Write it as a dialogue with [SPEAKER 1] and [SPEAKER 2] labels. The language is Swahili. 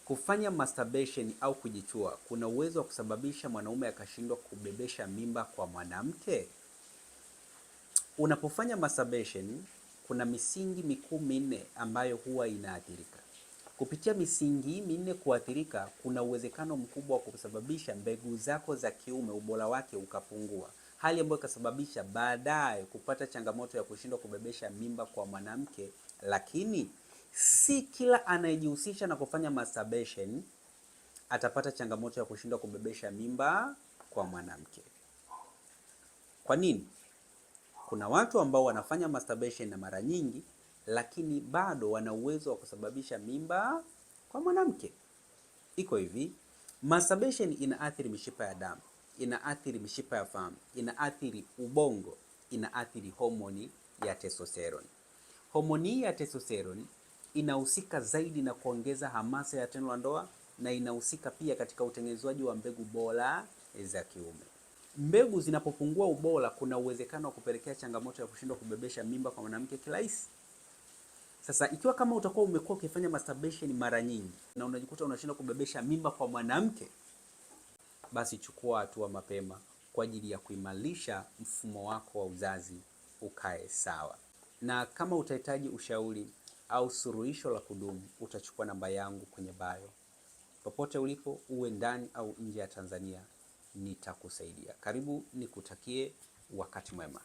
[SPEAKER 1] Kufanya masturbation au kujichua kuna uwezo wa kusababisha mwanaume akashindwa kubebesha mimba kwa mwanamke? Unapofanya masturbation, kuna misingi mikuu minne ambayo huwa inaathirika. Kupitia misingi minne kuathirika, kuna uwezekano mkubwa wa kusababisha mbegu zako za kiume ubora wake ukapungua, hali ambayo ikasababisha baadaye kupata changamoto ya kushindwa kubebesha mimba kwa mwanamke. Lakini si kila anayejihusisha na kufanya masturbation atapata changamoto ya kushindwa kubebesha mimba kwa mwanamke. Kwa nini? Kuna watu ambao wanafanya masturbation na mara nyingi, lakini bado wana uwezo wa kusababisha mimba kwa mwanamke. Iko hivi, masturbation inaathiri mishipa ya damu, inaathiri mishipa ya fahamu, inaathiri ubongo, inaathiri homoni ya testosterone. Homoni ya testosterone inahusika zaidi na kuongeza hamasa ya tendo la ndoa na inahusika pia katika utengenezwaji wa mbegu bora za kiume. Mbegu zinapopungua ubora, kuna uwezekano wa kupelekea changamoto ya kushindwa kubebesha mimba kwa mwanamke kirahisi. Sasa ikiwa kama utakuwa umekuwa ukifanya masturbation mara nyingi na unajikuta unashindwa kubebesha mimba kwa mwanamke, basi chukua hatua mapema kwa ajili ya kuimarisha mfumo wako wa uzazi ukae sawa. Na kama utahitaji ushauri au suluhisho la kudumu, utachukua namba yangu kwenye bio. Popote ulipo, uwe ndani au nje ya Tanzania, nitakusaidia. Karibu, nikutakie wakati mwema.